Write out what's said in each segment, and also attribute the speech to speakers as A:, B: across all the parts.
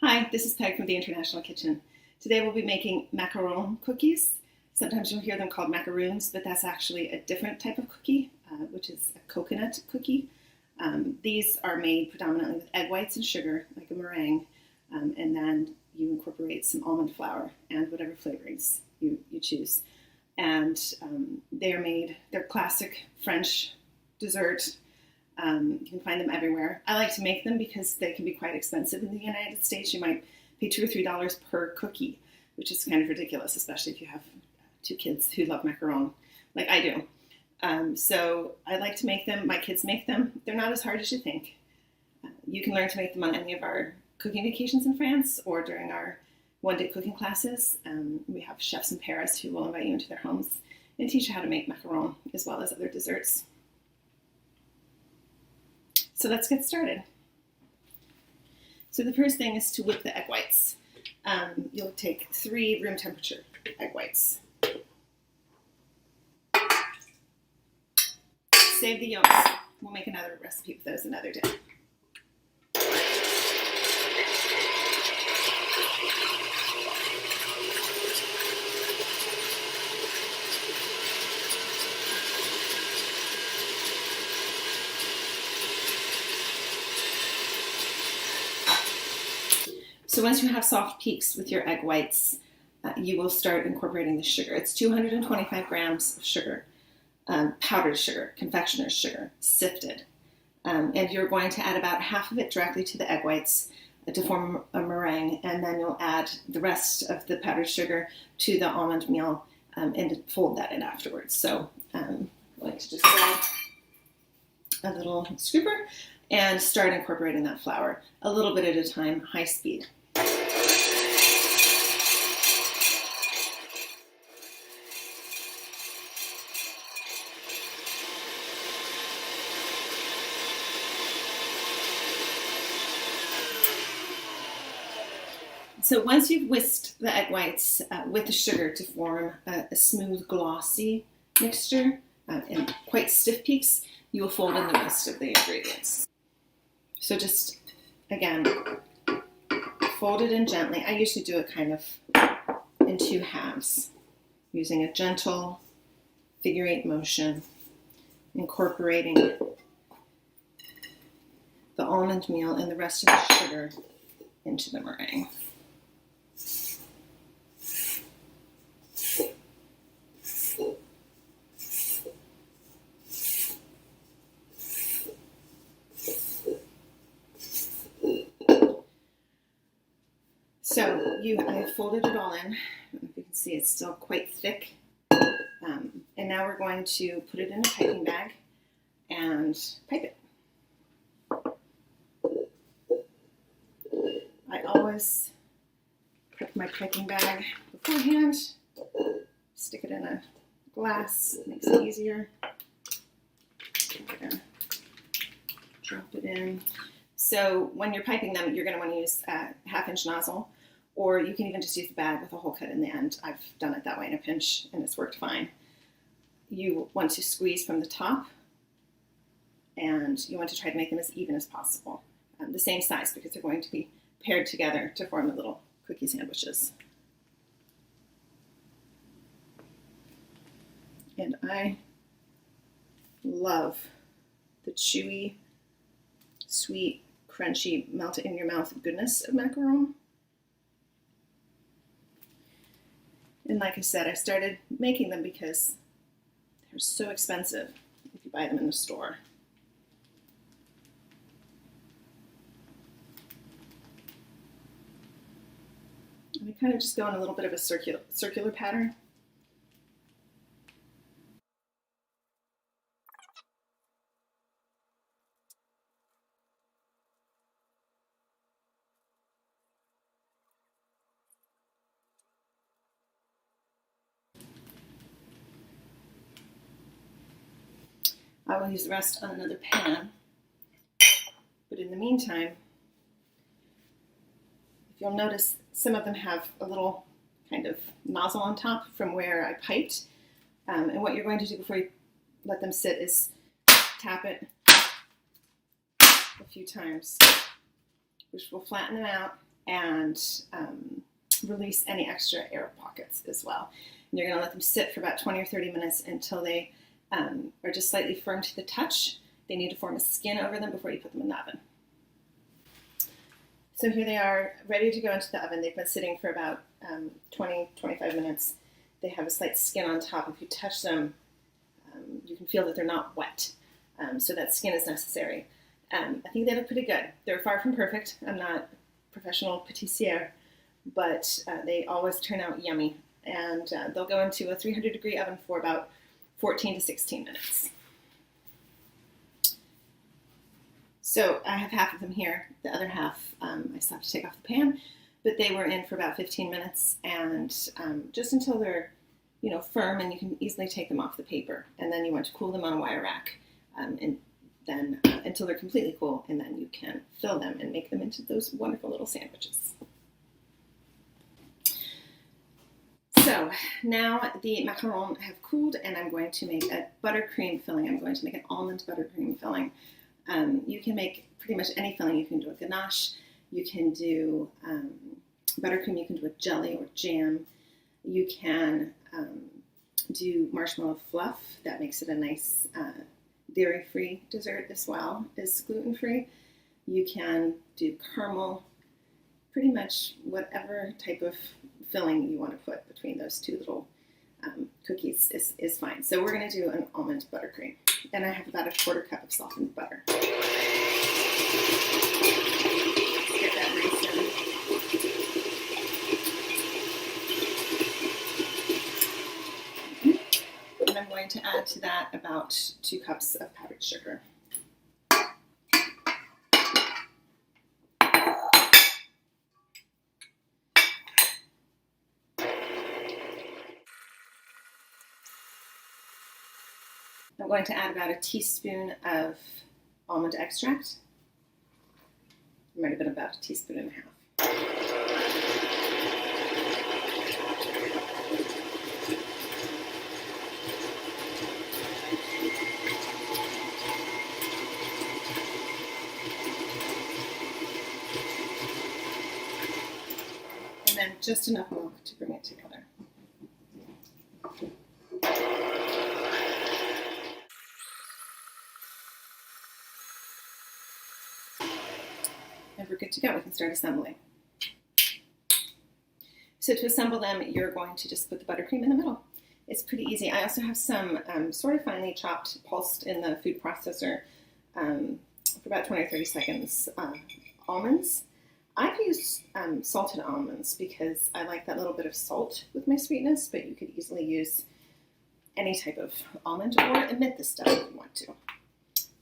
A: Hi, this is Peg from the International Kitchen. Today we'll be making macaron cookies. Sometimes you'll hear them called macaroons, but that's actually a different type of cookie, which is a coconut cookie. These are made predominantly with egg whites and sugar, like a meringue, and then you incorporate some almond flour and whatever flavorings you choose. And they're classic French dessert. You can find them everywhere. I like to make them because they can be quite expensive in the United States. You might pay $2 or $3 per cookie, which is kind of ridiculous, especially if you have two kids who love macaron, like I do. So I like to make them. My kids make them. They're not as hard as you think. You can learn to make them on any of our cooking vacations in France or during our one-day cooking classes. We have chefs in Paris who will invite you into their homes and teach you how to make macaron as well as other desserts. So let's get started. So the first thing is to whip the egg whites. You'll take 3 room temperature egg whites. Save the yolks. We'll make another recipe with those another day. So once you have soft peaks with your egg whites, you will start incorporating the sugar. It's 225 grams of sugar, powdered sugar, confectioner's sugar, sifted. And you're going to add about half of it directly to the egg whites to form a meringue, and then you'll add the rest of the powdered sugar to the almond meal and fold that in afterwards. So I like to just grab a little scooper and start incorporating that flour a little bit at a time, high speed. So once you've whisked the egg whites with the sugar to form a smooth, glossy mixture and quite stiff peaks, you will fold in the rest of the ingredients. So just, again, fold it in gently. I usually do it kind of in 2 halves, using a gentle figure 8 motion, incorporating the almond meal and the rest of the sugar into the meringue. So I folded it all in. If you can see, it's still quite thick. And now we're going to put it in a piping bag and pipe it. I always prep my piping bag beforehand. Stick it in a glass, makes it easier. I'm gonna drop it in. So when you're piping them, you're going to want to use a 1/2-inch nozzle, or you can even just use the bag with a hole cut in the end. I've done it that way in a pinch, and it's worked fine. You want to squeeze from the top, and you want to try to make them as even as possible. The same size, because they're going to be paired together to form the little cookie sandwiches. And I love the chewy, sweet, crunchy, melt it in your mouth goodness of macaron. And like I said, I started making them because they're so expensive if you buy them in the store. And we kind of just go in a little bit of a circular pattern. I will use the rest on another pan, but in the meantime, if you'll notice, some of them have a little kind of nozzle on top from where I piped, and what you're going to do before you let them sit is tap it a few times, which will flatten them out and release any extra air pockets as well. And you're going to let them sit for about 20 or 30 minutes until they are just slightly firm to the touch. They need to form a skin over them before you put them in the oven. So here they are, ready to go into the oven. They've been sitting for about 20-25 minutes. They have a slight skin on top. If you touch them, you can feel that they're not wet. So that skin is necessary. I think they look pretty good. They're far from perfect. I'm not a professional pâtissière, but they always turn out yummy. And they'll go into a 300-degree oven for about 14 to 16 minutes. So I have half of them here. The other half I still have to take off the pan, but they were in for about 15 minutes, and just until they're firm and you can easily take them off the paper. And then you want to cool them on a wire rack, and then until they're completely cool, and then you can fill them and make them into those wonderful little sandwiches. So now the macarons have cooled, and I'm going to make a buttercream filling. I'm going to make an almond buttercream filling. You can make pretty much any filling. You can do a ganache, you can do buttercream, you can do a jelly or jam, you can do marshmallow fluff. That makes it a nice dairy-free dessert as well as gluten-free. You can do caramel, pretty much whatever type of filling you want to put between those two little cookies is fine. So we're going to do an almond buttercream. And I have about a 1/4 cup of softened butter. Let's get that nice in. And I'm going to add to that about 2 cups of powdered sugar. I'm going to add about a teaspoon of almond extract. It might have been about 1.5 teaspoons. And then just enough milk to bring it together. And we're good to go. We can start assembling. So to assemble them, you're going to just put the buttercream in the middle. It's pretty easy. I also have some sort of finely chopped, pulsed in the food processor for about 20 or 30 seconds, almonds. I've used salted almonds because I like that little bit of salt with my sweetness, but you could easily use any type of almond or omit this stuff if you want to.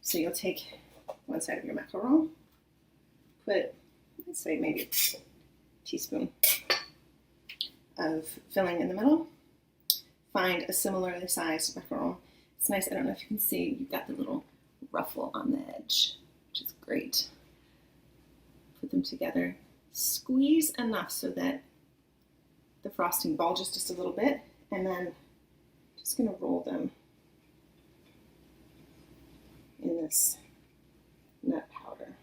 A: So you'll take one side of your macaron, put, let's say maybe a teaspoon of filling in the middle. Find a similarly sized macaron. It's nice, I don't know if you can see, you've got the little ruffle on the edge, which is great. Put them together. Squeeze enough so that the frosting bulges just a little bit, and then just going to roll them in this nut powder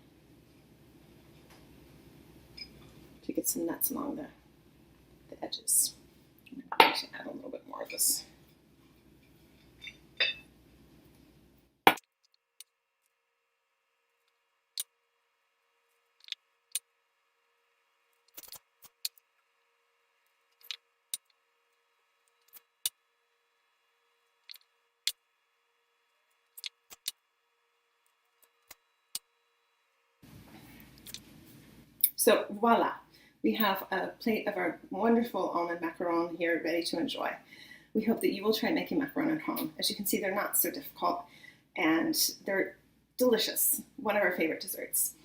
A: to get some nuts along the edges. I'm going to add a little bit more of this. So voila, we have a plate of our wonderful almond macaron here ready to enjoy. We hope that you will try making macaron at home. As you can see, they're not so difficult and they're delicious, one of our favorite desserts.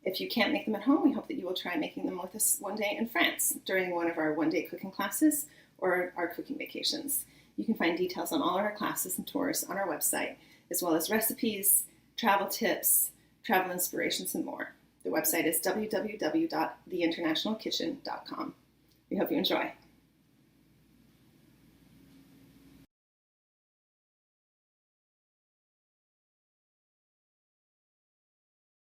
A: If you can't make them at home, we hope that you will try making them with us one day in France during one of our one-day cooking classes or our cooking vacations. You can find details on all of our classes and tours on our website, as well as recipes, travel tips, travel inspirations, and more. The website is www.theinternationalkitchen.com. We hope you enjoy.